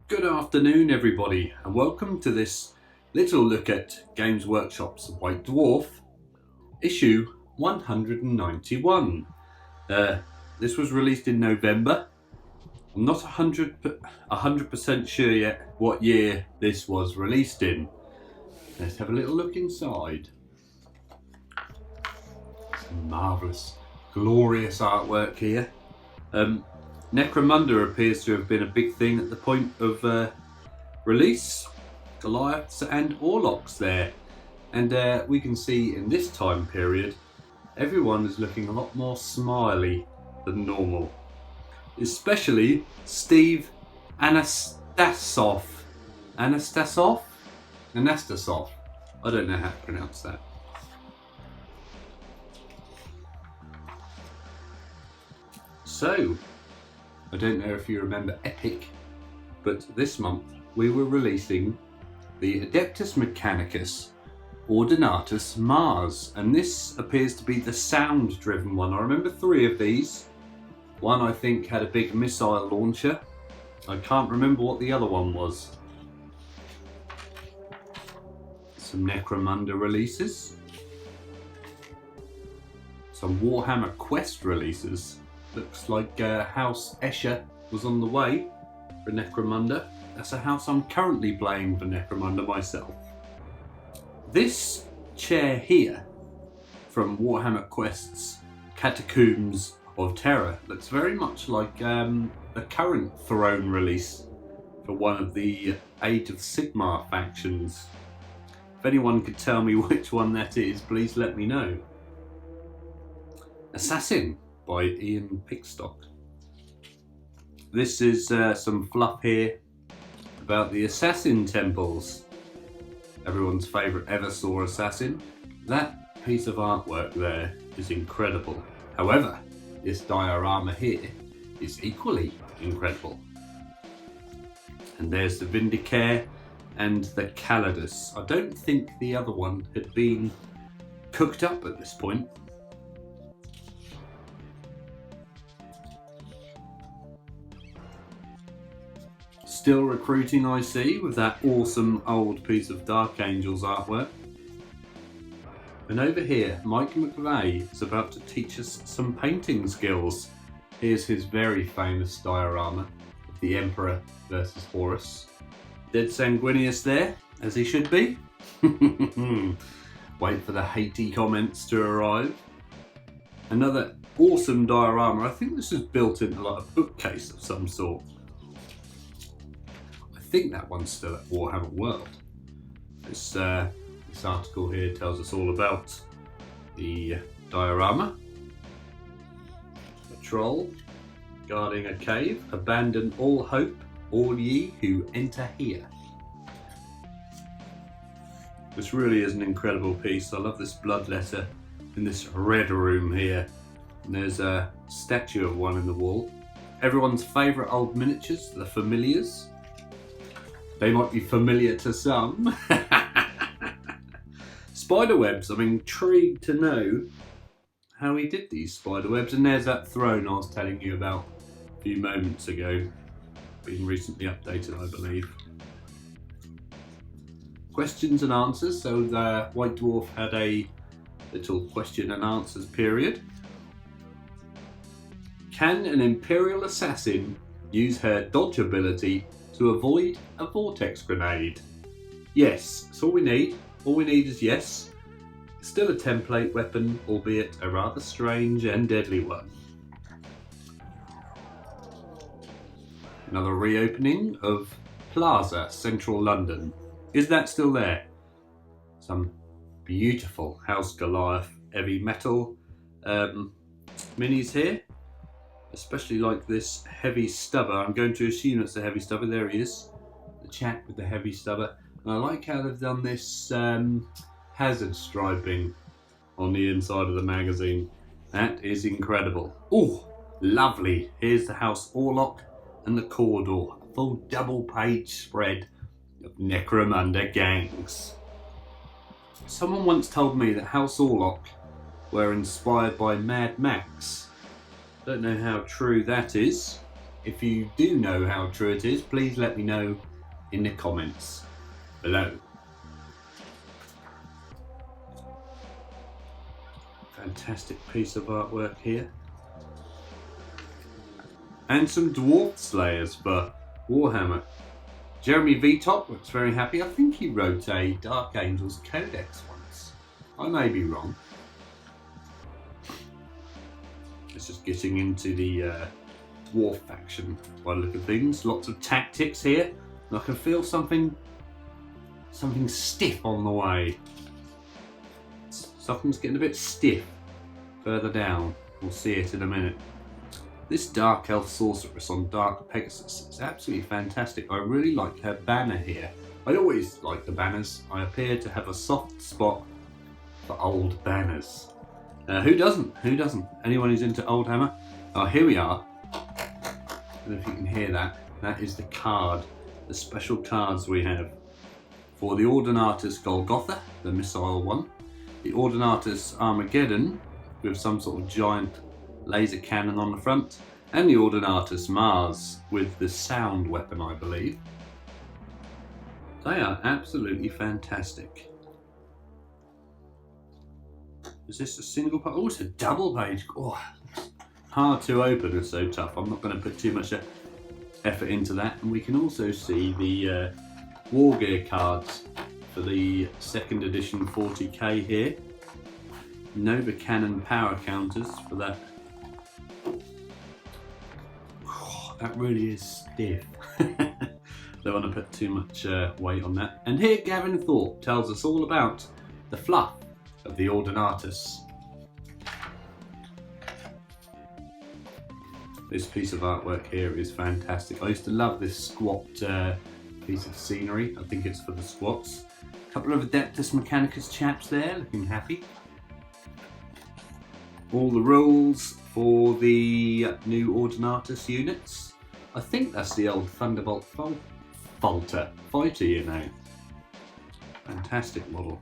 Good afternoon everybody and welcome to this little look at Games Workshop's White Dwarf issue 191. This was released in November. I'm not 100% sure yet what year this was released in. Let's have a little look inside. Some marvellous, glorious artwork here. Necromunda appears to have been a big thing at the point of release. Goliaths and Orlocks there. And we can see in this time period, everyone is looking a lot more smiley than normal. Especially Steve Anastasov. Anastasov? Anastasov. I don't know how to pronounce that. So, I don't know if you remember Epic, but this month we were releasing the Adeptus Mechanicus Ordinatus Mars, and this appears to be the sound driven one. I remember 3 of these. One I think had a big missile launcher. I can't remember what the other one was. Some Necromunda releases. Some Warhammer Quest releases. Looks like House Escher was on the way for Necromunda. That's a house I'm currently playing for Necromunda myself. This chair here from Warhammer Quest's Catacombs of Terror looks very much like the current Throne release for one of the Age of Sigmar factions. If anyone could tell me which one that is, please let me know. Assassin by Ian Pickstock. This is some fluff here about the Assassin temples. Everyone's favourite ever saw assassin. That piece of artwork there is incredible. However, this diorama here is equally incredible. And there's the Vindicare and the Calidus. I don't think the other one had been cooked up at this point. Still recruiting, I see, with that awesome old piece of Dark Angels artwork. And over here, Mike McVeigh is about to teach us some painting skills. Here's his very famous diorama of the Emperor versus Horus. Dead sanguineous there, as he should be. Wait for the hatey comments to arrive. Another awesome diorama. I think this is built into like a bookcase of some sort. I think that one's still at Warhammer World. This article here tells us all about the diorama. A troll guarding a cave. Abandon all hope, all ye who enter here. This really is an incredible piece. I love this bloodletter in this red room here. And there's a statue of one in the wall. Everyone's favourite old miniatures, the familiars. They might be familiar to some. Spiderwebs, I'm intrigued to know how he did these spiderwebs. And there's that throne I was telling you about a few moments ago. Been recently updated, I believe. Questions and answers. So the White Dwarf had a little question and answers period. Can an Imperial assassin use her dodge ability to avoid a vortex grenade? Yes, that's all we need. All we need is yes. Still a template weapon, albeit a rather strange and deadly one. Another reopening of Plaza, Central London. Is that still there? Some beautiful House Goliath heavy metal minis here. Especially like this heavy stubber. I'm going to assume it's a heavy stubber. There he is. The chap with the heavy stubber. And I like how they've done this hazard striping on the inside of the magazine. That is incredible. Oh, lovely. Here's the House Orlock and the Corridor. A full double page spread of Necromunda gangs. Someone once told me that House Orlock were inspired by Mad Max. Don't know how true that is. If you do know how true it is, please let me know in the comments below. Fantastic piece of artwork here. And some Dwarf Slayers for Warhammer. Jeremy Vitop looks very happy. I think he wrote a Dark Angels Codex once. I may be wrong. It's just getting into the Dwarf faction by the look of things. Lots of tactics here. And I can feel something stiff on the way. Something's getting a bit stiff further down. We'll see it in a minute. This Dark Elf Sorceress on Dark Pegasus is absolutely fantastic. I really like her banner here. I always like the banners. I appear to have a soft spot for old banners. Who doesn't? Who doesn't? Anyone who's into Oldhammer? Oh, here we are. I don't know if you can hear that. That is the card. The special cards we have. For the Ordinatus Golgotha, the missile one. The Ordinatus Armageddon, with some sort of giant laser cannon on the front, and the Ordinatus Mars with the sound weapon, I believe. They are absolutely fantastic. Is this a single page? Oh, it's a double page. Oh, hard to open, it's so tough. I'm not going to put too much effort into that. And we can also see the War Gear cards for the 2nd edition 40k here. Nova Cannon power counters for that. That really is stiff. Don't want to put too much weight on that. And here Gavin Thorpe tells us all about the fluff of the Ordinatus. This piece of artwork here is fantastic. I used to love this squat piece of scenery. I think it's for the squats. A couple of Adeptus Mechanicus chaps there, looking happy. All the rules for the new Ordinatus units. I think that's the old Thunderbolt fighter, you know. Fantastic model.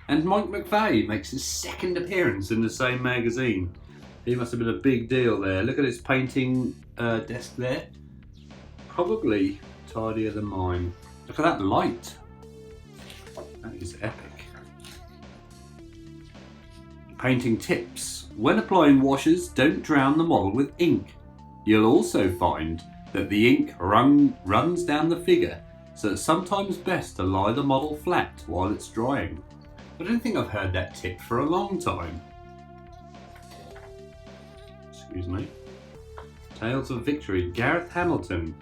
And Mike McVeigh makes his 2nd appearance in the same magazine. He must have been a big deal there. Look at his painting desk there. Probably tidier than mine. Look at that light. That is epic. Painting tips. When applying washes, don't drown the model with ink. You'll also find that the ink runs down the figure, so it's sometimes best to lie the model flat while it's drying. I don't think I've heard that tip for a long time. Excuse me. Tales of Victory. Gareth Hamilton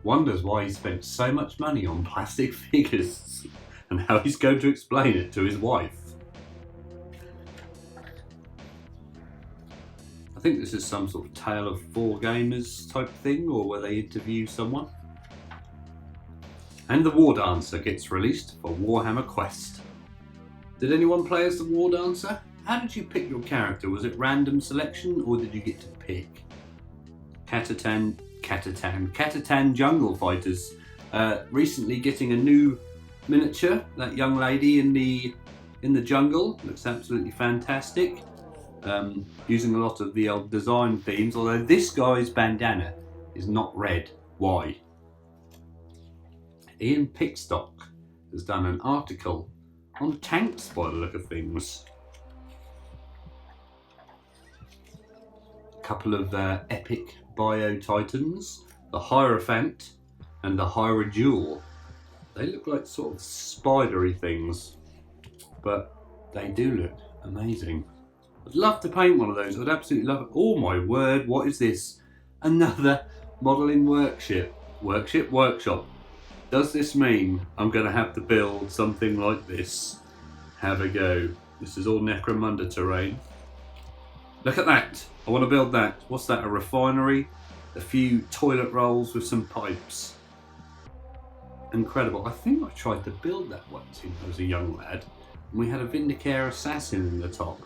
wonders why he spent so much money on plastic figures and how he's going to explain it to his wife. I think this is some sort of Tale of Four Gamers type thing, or where they interview someone. And the War Dancer gets released for Warhammer Quest. Did anyone play as the War Dancer? How did you pick your character? Was it random selection, or did you get to pick? Catatan Jungle Fighters. Recently getting a new miniature. That young lady in the jungle looks absolutely fantastic. Using a lot of the old design themes, although this guy's bandana is not red. Why? Ian Pickstock has done an article on tanks by the look of things. A couple of epic bio titans, the Hierophant and the Hierodule. They look like sort of spidery things, but they do look amazing. I'd love to paint one of those. I'd absolutely love it. Oh my word, what is this? Another modelling workshop. Does this mean I'm going to have to build something like this? Have a go. This is all Necromunda terrain. Look at that. I want to build that. What's that? A refinery? A few toilet rolls with some pipes. Incredible. I think I tried to build that once when I was a young lad. And we had a Vindicare Assassin in the top.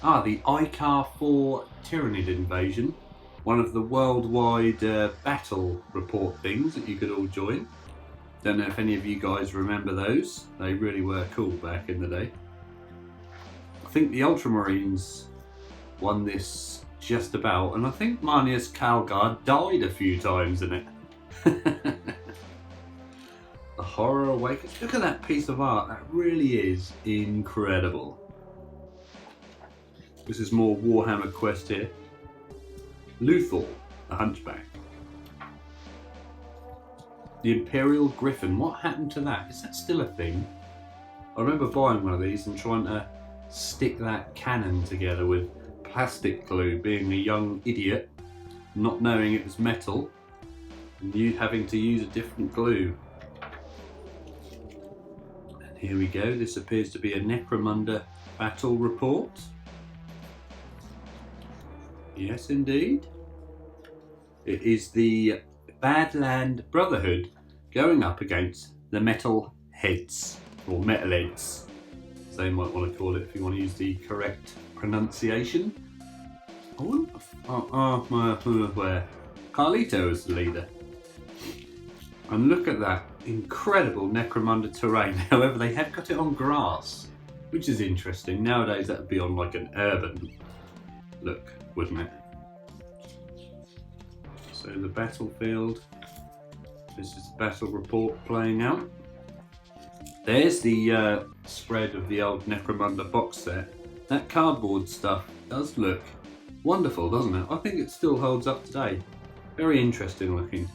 Ah, the Icar 4 Tyrannid invasion. One of the worldwide battle report things that you could all join. Don't know if any of you guys remember those. They really were cool back in the day. I think the Ultramarines won this just about, and I think Marnius Calgard died a few times in it. The Horror Awakens. Look at that piece of art, that really is incredible. This is more Warhammer Quest here. Luthor, the Hunchback. The Imperial Griffin, what happened to that? Is that still a thing? I remember buying one of these and trying to stick that cannon together with plastic glue, being a young idiot, not knowing it was metal, and you having to use a different glue. And here we go, this appears to be a Necromunda battle report. Yes, indeed. It is the Badland Brotherhood going up against the Metal Heads, or Metal Heads, as they might want to call it if you want to use the correct pronunciation. Where? Carlito is the leader. And look at that incredible Necromunda terrain. However, they have got it on grass, which is interesting. Nowadays that would be on like an urban look, wouldn't it? So the battlefield, this is the battle report playing out. There's the spread of the old Necromunda box set. That cardboard stuff does look wonderful, doesn't it? I think it still holds up today. Very interesting looking.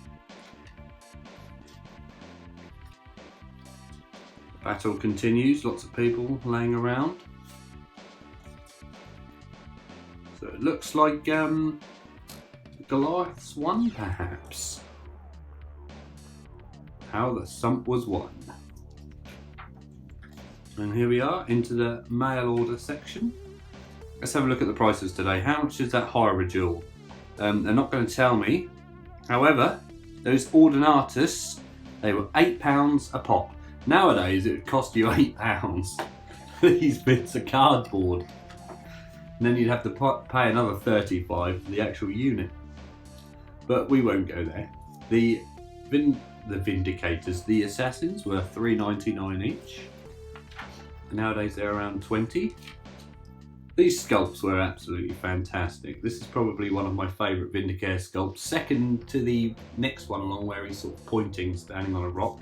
Battle continues, lots of people laying around. So it looks like Goliath's won, perhaps. How the sump was won. And here we are into the mail order section. Let's have a look at the prices today. How much is that Hyrule? They're not going to tell me. However, those Ordinatus, they were £8 a pop. Nowadays it would cost you £8. These bits of cardboard. And then you'd have to pay another $35 for the actual unit. But we won't go there. The Vindicators, the Assassins, were $3.99 each. Nowadays they're around 20. These sculpts were absolutely fantastic. This is probably one of my favourite Vindicare sculpts, second to the next one along where he's sort of pointing, standing on a rock.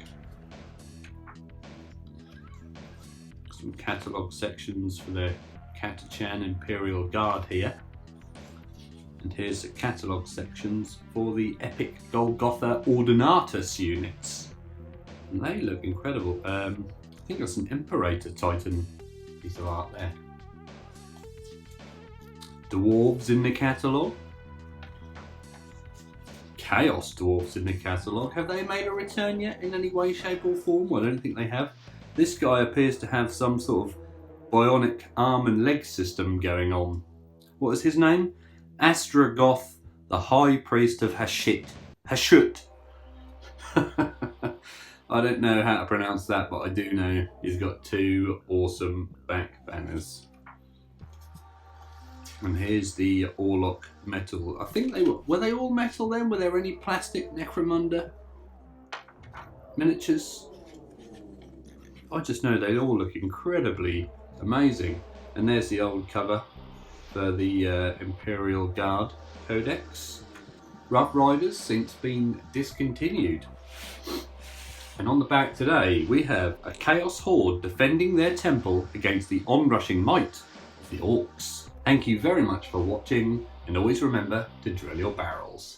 Some catalogue sections for the Catachan Imperial Guard here. And here's the catalogue sections for the epic Golgotha Ordinatus units. And they look incredible. I think there's an Imperator Titan piece of art there. Dwarves in the catalogue. Chaos Dwarves in the catalogue. Have they made a return yet in any way, shape or form? Well, I don't think they have. This guy appears to have some sort of bionic arm and leg system going on. What is his name? Astragoth, the High Priest of Hashut. I don't know how to pronounce that, but I do know he's got two awesome back banners. And here's the Orlok metal. I think they were they all metal then? Were there any plastic Necromunda miniatures? I just know they all look incredibly amazing. And there's the old cover for the Imperial Guard Codex. Rough Riders since been discontinued. And on the back today we have a Chaos Horde defending their temple against the onrushing might of the Orcs. Thank you very much for watching, and always remember to drill your barrels.